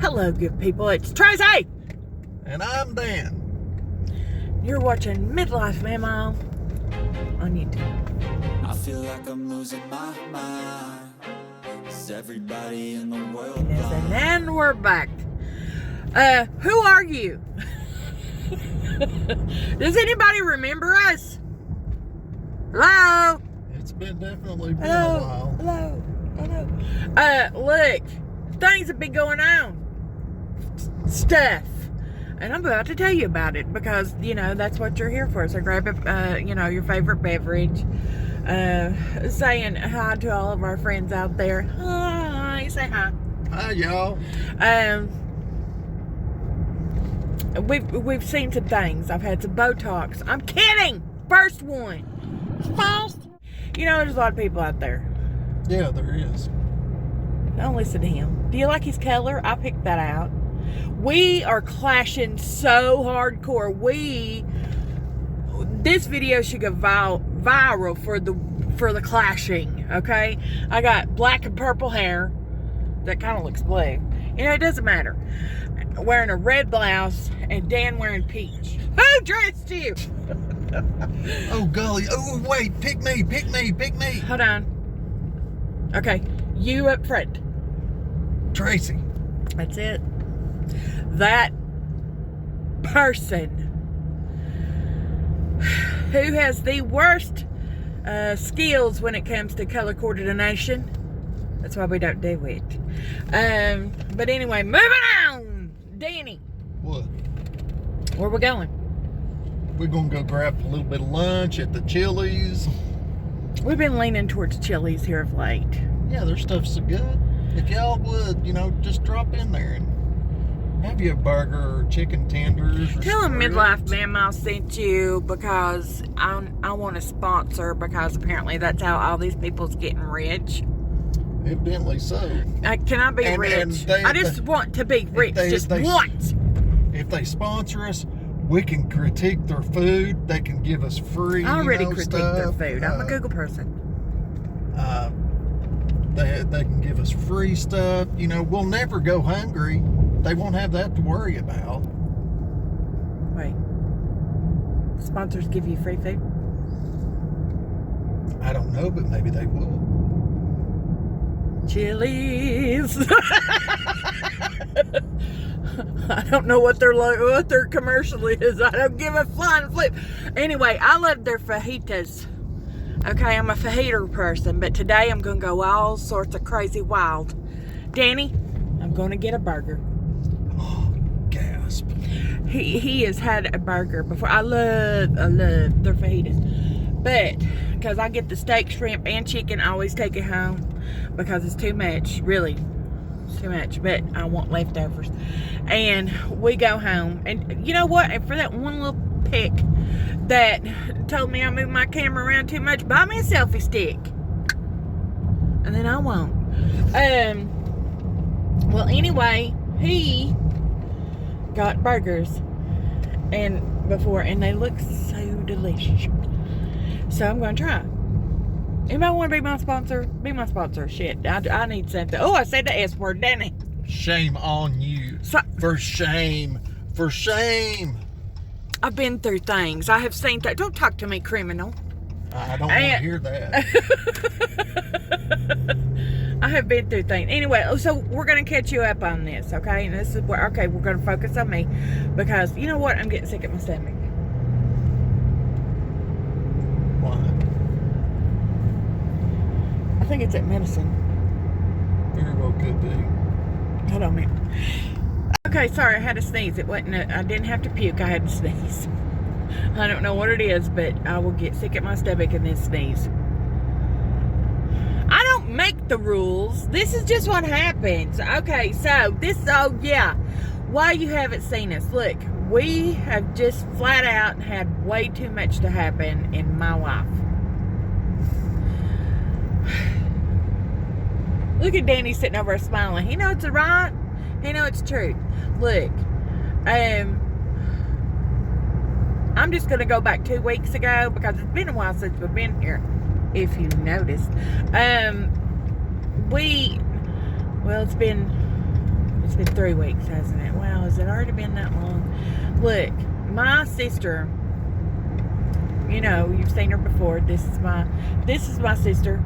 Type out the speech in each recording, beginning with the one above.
Hello, good people. It's Tracy! And I'm Dan. You're watching Midlife, Mama, on YouTube. I feel like I'm losing my mind. Is everybody in the world And we're back. Who are you? Does anybody remember us? Hello? It's definitely been a while. Hello. Look, things have been going on. Stuff. And I'm about to tell you about it because, that's what you're here for. So grab, your favorite beverage. Saying hi to all of our friends out there. Hi. Say hi. Hi, y'all. We've seen some things. I've had some Botox. I'm kidding. First one. There's a lot of people out there. Yeah, there is. Don't listen to him. Do you like his color? I picked that out. We are clashing so hardcore. This video should go viral for the clashing. Okay, I got black and purple hair that kind of looks blue. It doesn't matter. Wearing a red blouse and Dan wearing peach. Who dressed you? Oh golly! Oh wait! Pick me! Hold on. Okay, you up front. Tracy. That's it. That person who has the worst skills when it comes to color coordination. That's why we don't do it. But anyway, moving on. Danny. What? Where we going? We're gonna go grab a little bit of lunch at the Chili's. We've been leaning towards Chili's here of late. Yeah, their stuff's so good. If y'all would, just drop in there and have you a burger or chicken tenders. Or tell them Midlife Mama sent you because I want to sponsor because apparently that's how all these people's getting rich. Evidently so. Can I be rich? I just want to be rich. If they sponsor us, we can critique their food. They can give us free. I already critique their food. I'm a Google person. They can give us free stuff. We'll never go hungry. They won't have that to worry about. Wait. Sponsors give you free food? I don't know, but maybe they will. Chili's. I don't know what their commercial is. I don't give a flying flip. Anyway, I love their fajitas. Okay, I'm a fajita person, but today I'm going to go all sorts of crazy wild. Danny, I'm going to get a burger. Oh, gasp. He has had a burger before. I love their fajitas. But, because I get the steak, shrimp, and chicken, I always take it home because it's too much. Really, it's too much. But I want leftovers. And we go home. And you know what? And for that one little pick that told me I moved my camera around too much, buy me a selfie stick. And then I won't. Well, anyway, he got burgers and they look so delicious. So I'm going to try. Anybody want to be my sponsor? Be my sponsor. Shit, I need something. Oh, I said the S word, didn't I? Shame on you. For shame. I've been through things. I have seen that. Don't talk to me, criminal. I don't want to hear that. I have been through things. Anyway, so we're going to catch you up on this, okay? And this is where, we're going to focus on me because you know what? I'm getting sick at my stomach. Why? I think it's that medicine. Very well could be. Hold on a minute. Okay, sorry, I had to sneeze. It wasn't. I didn't have to puke. I had to sneeze. I don't know what it is, but I will get sick at my stomach and then sneeze. I don't make the rules. This is just what happens. Okay, so why you haven't seen us? Look, we have just flat out had way too much to happen in my life. Look at Danny sitting over there smiling. He knows it's right. He knows it's true. Look, I'm just going to go back 2 weeks ago because it's been a while since we've been here, if you noticed. It's been It's been 3 weeks, hasn't it? Wow, has it already been that long? Look, my sister, you know, you've seen her before. This is my sister.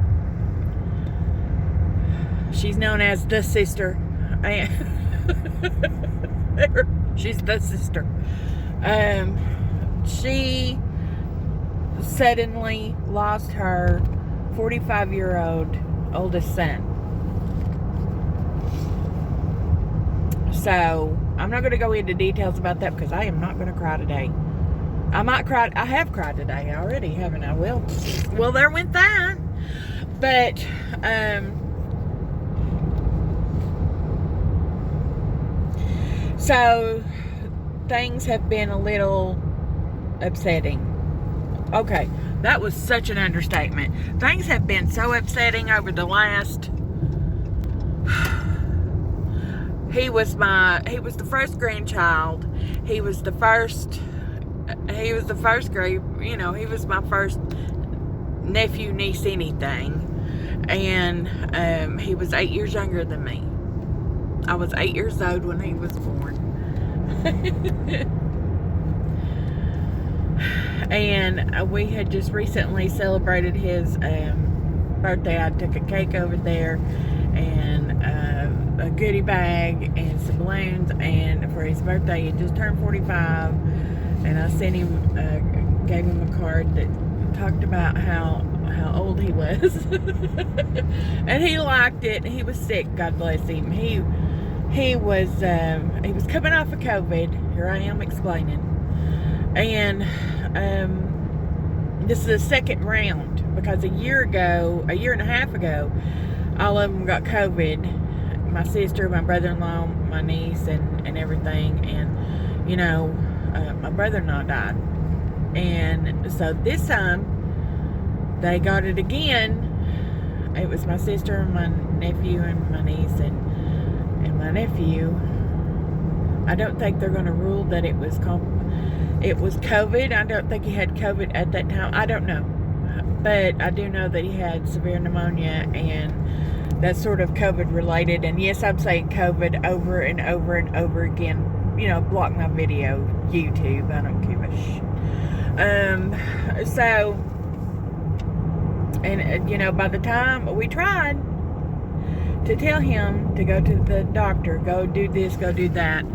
She's known as the sister. And she's the sister. She suddenly lost her 45-year-old oldest son. So, I'm not going to go into details about that because I am not going to cry today. I might cry. I have cried today already, haven't I? Well, there went that. But, so, things have been a little upsetting. Okay, that was such an understatement. Things have been so upsetting over the last... He was the first grandchild. He was the first great, you know, he was my first nephew, niece, anything. And he was 8 years younger than me. I was 8 years old when he was born. And we had just recently celebrated his birthday. I took a cake over there and a goodie bag and some balloons, and for his birthday he just turned 45, and I sent him gave him a card that talked about how old he was. And he liked it. He was sick, God bless him. He was coming off of COVID. Here I am explaining. And this is the second round, because a year and a half ago, all of them got COVID. My sister, my brother-in-law, my niece, and everything. And, you know, my brother-in-law died. And so this time, they got it again. It was my sister and my nephew and my niece and my nephew. I don't think they're going to rule that it was COVID. I don't think he had COVID at that time. I don't know. But I do know that he had severe pneumonia, and that's sort of COVID related. And yes, I'm saying COVID over and over and over again. You know, block my video, YouTube. I don't give a shit. So, and you know, by the time we tried to tell him to go to the doctor, go do this, go do that,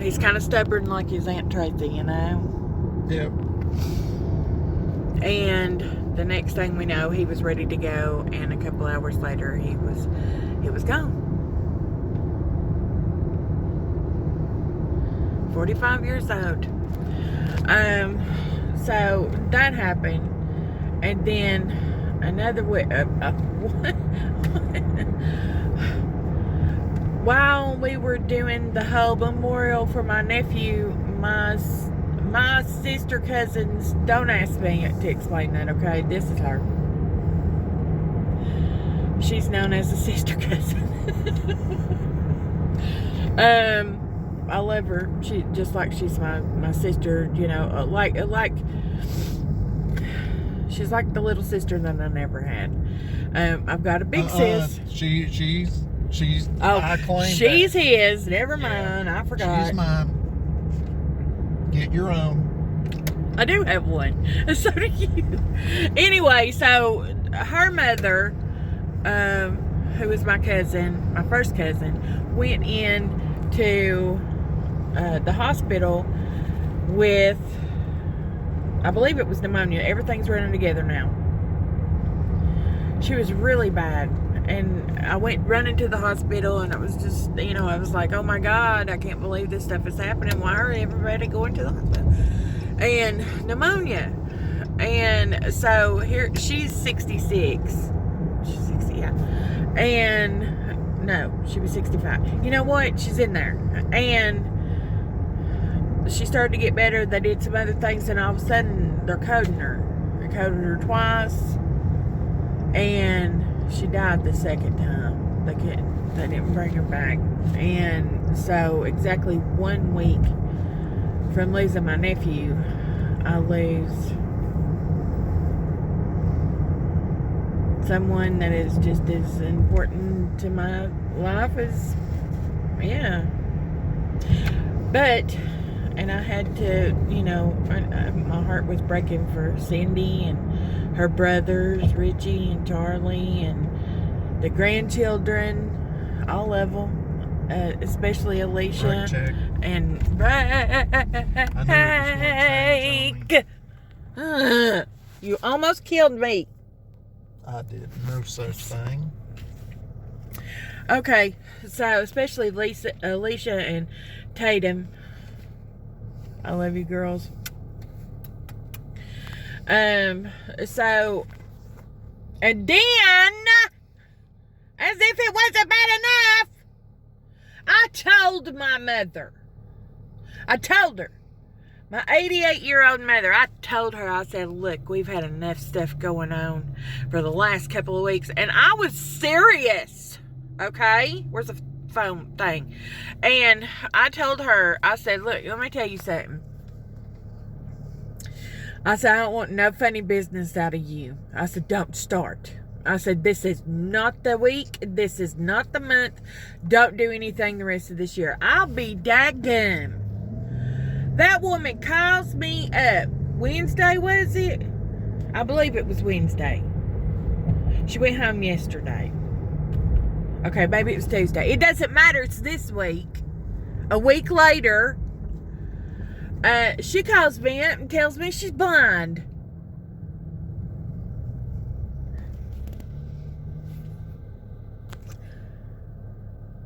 he's kind of stubborn like his Aunt Tracy, you know? Yep. And the next thing we know, he was ready to go, and a couple hours later, he was gone. 45 years old. So that happened, and then another while we were doing the whole memorial for my nephew, my sister cousins, don't ask me to explain that, okay? This is her. She's known as a sister cousin. I love her. She just like she's my sister, you know, like she's like the little sister that I never had. I've got a big sis. She's I claim she's that. his. Never mind. Yeah, I forgot. She's mine. Get your own. I do have one. So do you. Anyway, so her mother, who was my cousin, my first cousin, went in to the hospital with, I believe it was pneumonia. Everything's running together now. She was really bad. And I went running to the hospital, and it was just, you know, I was like, oh my God, I can't believe this stuff is happening. Why are everybody going to the hospital? And pneumonia. And so here, she's 66. She's 60, yeah. And no, she was 65. You know what? She's in there. And she started to get better. They did some other things, and all of a sudden, they're coding her. They coded her twice. And she died the second time. They didn't bring her back. And so exactly 1 week from losing my nephew, I lose someone that is just as important to my life is, yeah. But, and I had to, you know, my heart was breaking for Cindy and her brothers, Richie and Charlie, and the grandchildren, all of them, especially Alicia Check. and Break. You almost killed me. I did no such thing. Okay, so especially Alicia and Tatum. I love you, girls. So, and then, as if it wasn't bad enough, I told my mother. I told her. My 88-year-old mother, I told her, I said, look, we've had enough stuff going on for the last couple of weeks. And I was serious. Okay? Where's the phone thing? And I told her, I said, look, let me tell you something. I said, I don't want no funny business out of you. I said, don't start. I said, this is not the week. This is not the month. Don't do anything the rest of this year. I'll be daggum. That woman calls me up. Wednesday, was it? I believe it was Wednesday. She went home yesterday. Okay, maybe it was Tuesday. It doesn't matter. It's this week. A week later, she calls me up and tells me she's blind.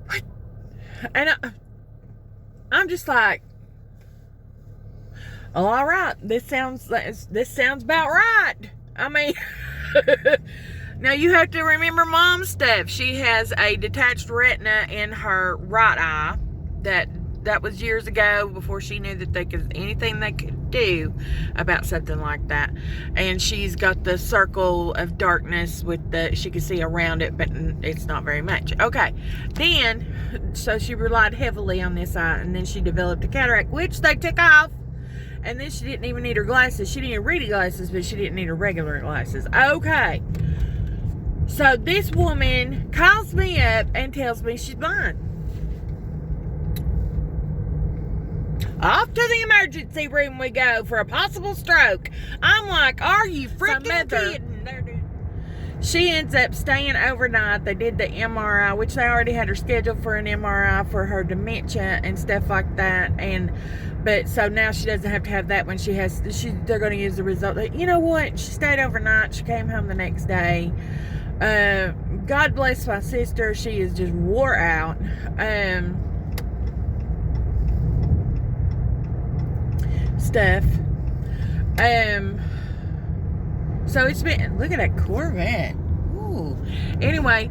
What? And I'm just like, oh, all right. This sounds about right. I mean, now you have to remember Mom's stuff. She has a detached retina in her right eye. That was years ago, before she knew that anything they could do about something like that. And she's got the circle of darkness she could see around it, but it's not very much. Okay. Then, so she relied heavily on this eye, and then she developed a cataract, which they took off. And then she didn't even need her glasses. She needed reading glasses, but she didn't need her regular glasses. Okay. So this woman calls me up and tells me she's blind. Off to the emergency room we go for a possible stroke. I'm like, are you freaking kidding? She ends up staying overnight. They did the MRI, which they already had her scheduled for an MRI for her dementia and stuff like that. But so now she doesn't have to have that when they're going to use the result. You know what? She stayed overnight. She came home the next day. God bless my sister. She is just wore out. Stuff. So it's been, look at that Corvette. Ooh. Anyway,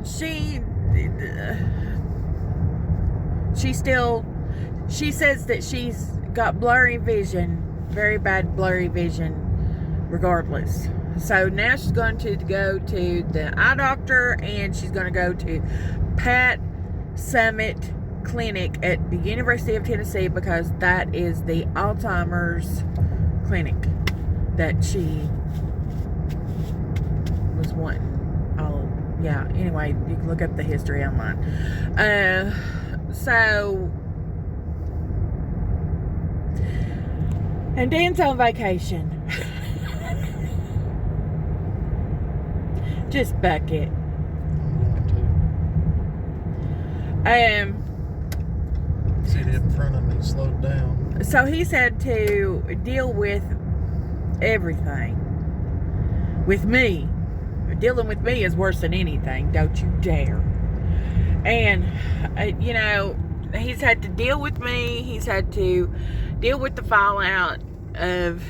she says that she's got blurry vision, very bad blurry vision, regardless. So now she's going to go to the eye doctor, and she's going to go to Pat Summit Clinic at the University of Tennessee, because that is the Alzheimer's clinic that she was wanting. Oh, yeah. Anyway, you can look up the history online. And Dan's on vacation. Just buck it. See it in front of me, slowed down. So he's had to deal with everything. With me. Dealing with me is worse than anything. Don't you dare. And, you know, he's had to deal with me. He's had to deal with the fallout of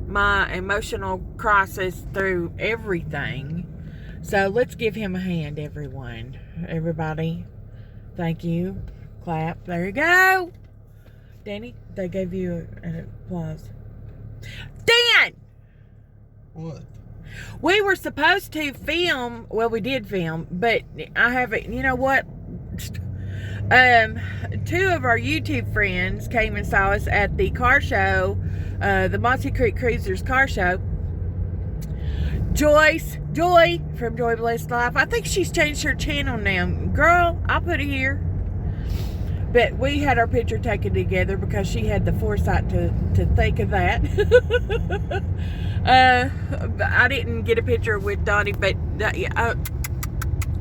my emotional crisis through everything. So let's give him a hand, everyone. Everybody. Thank you. Clap. There you go. Danny, they gave you an applause. Dan! What? We were supposed to film, well, we did film, but I haven't, you know what? 2 of our YouTube friends came and saw us at the car show, the Mossy Creek Cruisers car show. Joy from Joy Blessed Life. I think she's changed her channel now. Girl, I'll put it here. But we had our picture taken together because she had the foresight to think of that. I didn't get a picture with Donnie, but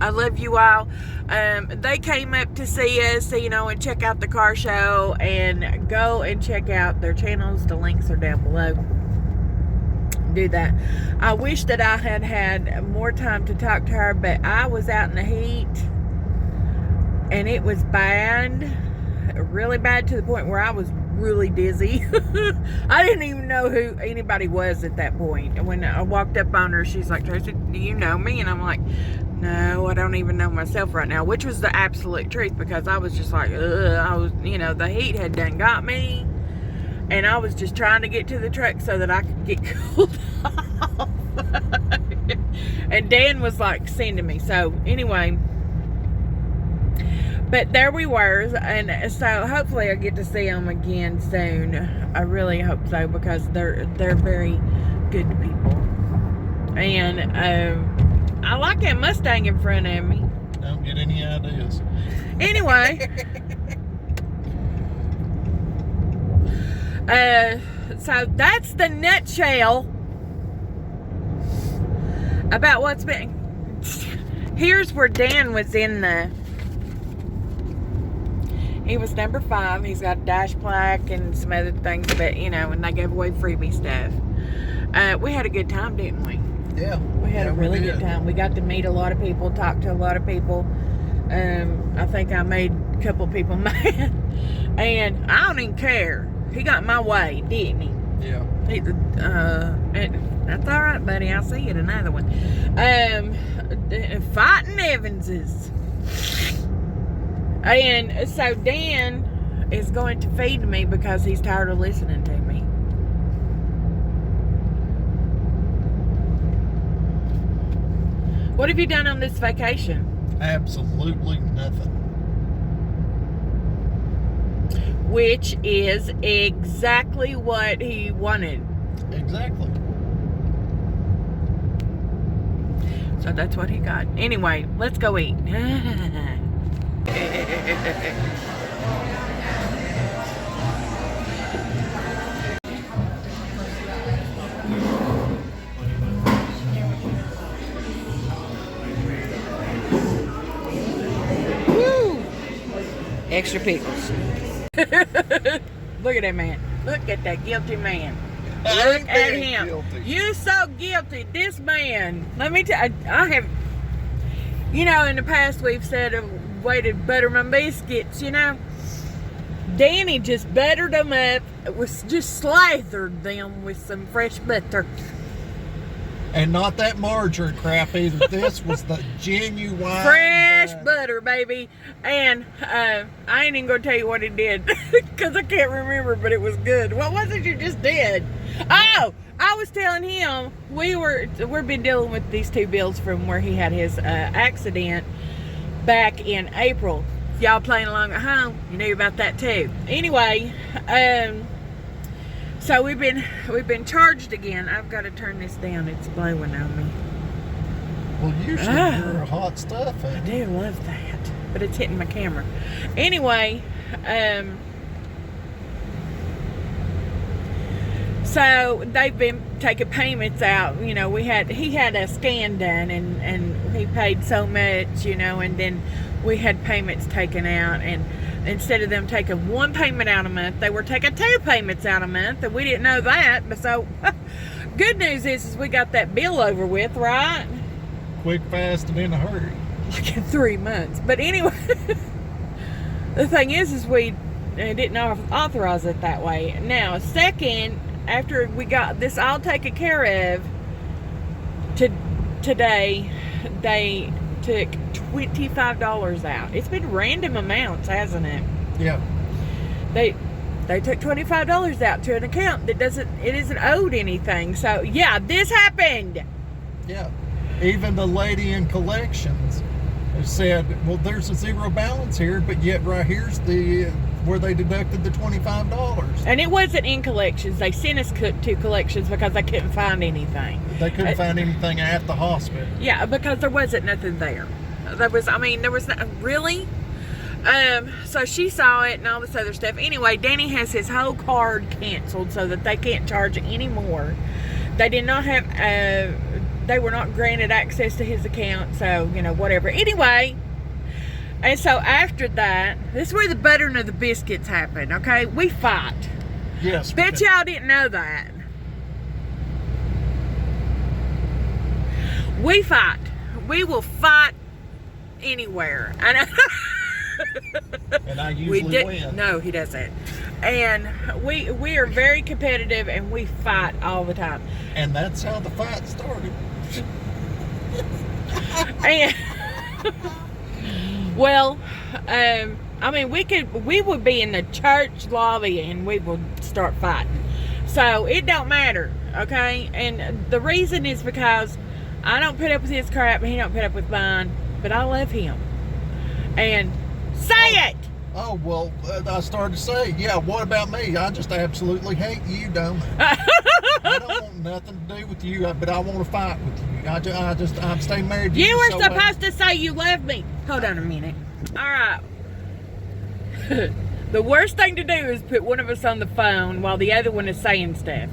I love you all. They came up to see us, and check out the car show, and go and check out their channels. The links are down below. Do that. I wish that I had more time to talk to her, but I was out in the heat, and it was bad, really bad, to the point where I was really dizzy. I didn't even know who anybody was at that point. And when I walked up on her, she's like, "Tracy, do you know me?" And I'm like, "No, I don't even know myself right now," which was the absolute truth, because I was just like, I was, the heat had done got me, and I was just trying to get to the truck so that I could get cooled off. And Dan was like sending me. So anyway, but there we were, and so hopefully I get to see them again soon. I really hope so, because they're very good people. And I like that Mustang in front of me. Don't get any ideas. Anyway, so that's the nutshell about what's been. Here's where Dan was he was number 5. He's got a dash plaque and some other things, but and they gave away freebie stuff. We had a good time, didn't we? Yeah. We had a really good time. We got to meet a lot of people, talk to a lot of people. I think I made a couple people mad. And I don't even care. He got my way, didn't he? Yeah. That's all right, buddy. I'll see you at another one. Fighting Evanses. And so Dan is going to feed me because he's tired of listening to me. What have you done on this vacation? Absolutely nothing. Which is exactly what he wanted. Exactly. So that's what he got. Anyway, let's go eat. Woo! Extra pickles. Look at that man. Look at that guilty man. Look at him. Guilty. You so guilty. This man. Let me tell you, I have, in the past we've said a way to butter my biscuits, Danny just buttered them up. It was just slathered them with some fresh butter. And not that margarine crap either. This was the genuine Fresh butter, baby. And I ain't even gonna tell you what he did because I can't remember, but it was good. What was it you just did? Oh, I was telling him we've been dealing with these 2 bills from where he had his accident back in April. Y'all playing along at home, you knew about that too. Anyway, so we've been charged again. I've got to turn this down. It's blowing on me. Well, usually you're hot stuff. I do love that, but it's hitting my camera. Anyway, so they've been taking payments out. He had a scan done, and he paid so much, and then we had payments taken out, and instead of them taking 1 payment out a month, they were taking 2 payments out a month, and we didn't know that. But so, good news is we got that bill over with, right? Quick, fast, and in a hurry. Like in 3 months. But anyway, the thing is we didn't authorize it that way. Now, second, after we got this all taken care of, today, they took $25 out. It's been random amounts, hasn't it? Yeah. They took $25 out to an account that isn't owed anything. So yeah, this happened. Yeah. Even the lady in collections, said, well, there's a zero balance here, but yet right here's the where they deducted the $25. And it wasn't in collections. They sent us to collections because they couldn't find anything. They couldn't find anything at the hospital. Yeah, because there wasn't nothing there. There was not, really? So she saw it and all this other stuff. Anyway, Danny has his whole card canceled so that they can't charge anymore. They did not have, they were not granted access to his account, so, you know, whatever. Anyway, and so after that, this is where the buttering of the biscuits happen, okay? We fight. Yes. Bet y'all didn't know that. We fight. We will fight anywhere. And I usually win. No, he doesn't. And we are very competitive and we fight all the time. And that's how the fight started. And well, I mean, we would be in the church lobby and we would start fighting. So it don't matter, okay? And the reason is because I don't put up with his crap and he don't put up with mine, but I love him. And say it! Oh, well, I started to say, yeah, what about me? I just absolutely hate you, don't I? I don't want nothing to do with you, but I want to fight with you. I'm staying married to you. You were supposed to say you love me. Hold on a minute. All right. The worst thing to do is put one of us on the phone while the other one is saying stuff.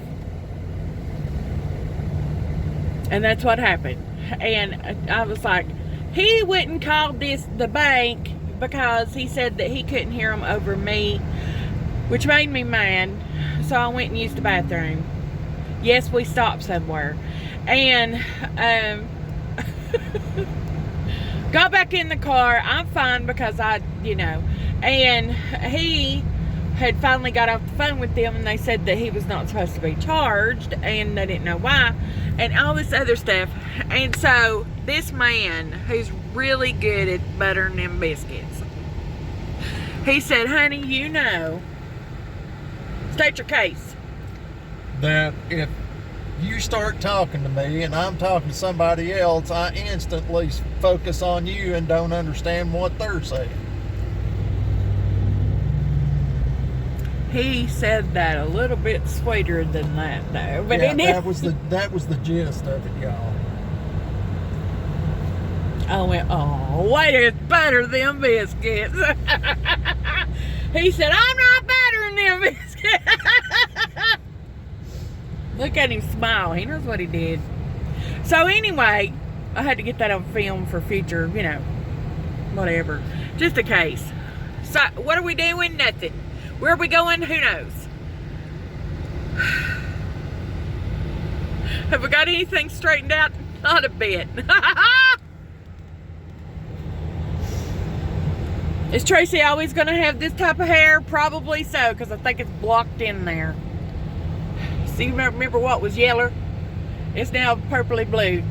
And that's what happened. And I was like, he wouldn't call the bank because he said that he couldn't hear them over me, which made me mad. So I went and used the bathroom. Yes, we stopped somewhere. And got back in the car. I'm fine because and he had finally got off the phone with them and they said that he was not supposed to be charged and they didn't know why and all this other stuff. And so this man who's really good at buttering them biscuits, he said, honey, you know, state your case. That if you start talking to me and I'm talking to somebody else, I instantly focus on you and don't understand what they're saying. He said that a little bit sweeter than that, though. But yeah, that was the gist of it, y'all. I went, oh, way to butter them biscuits. He said, I'm not buttering them biscuits. Look at him smile. He knows what he did. So anyway, I had to get that on film for future, whatever. Just in case. So what are we doing? Nothing. Where are we going? Who knows? Have we got anything straightened out? Not a bit. Is Tracy always going to have this type of hair? Probably so, because I think it's blocked in there. See, remember what was yellow? It's now purpley blue.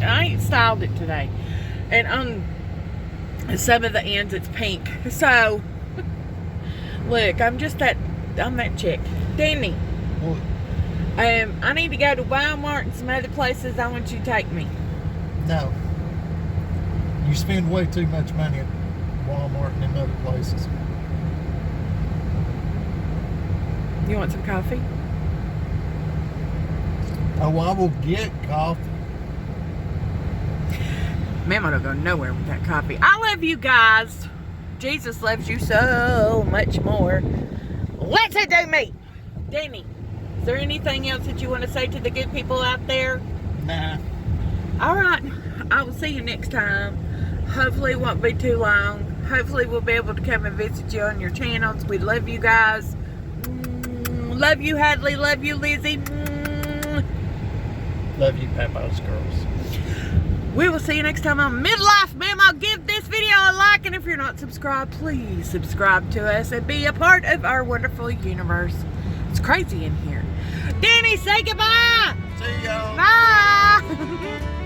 I ain't styled it today. And on some of the ends it's pink. So look, I'm that chick. Danny. What? I need to go to Walmart and some other places. I want you to take me. No. You spend way too much money at Walmart and in other places. You want some coffee? Oh, I will get coffee. Ma'am, I don't go nowhere with that coffee. I love you guys. Jesus loves you so much more. Let's do me. Danny, is there anything else that you want to say to the good people out there? Nah. All right. I will see you next time. Hopefully it won't be too long. Hopefully we'll be able to come and visit you on your channels. We love you guys. Love you, Hadley. Love you, Lizzie. Love you, Papa's girls. We will see you next time on Midlife. Ma'am, I'll give this video a like. And if you're not subscribed, please subscribe to us and be a part of our wonderful universe. It's crazy in here. Danny, say goodbye. See y'all. Bye.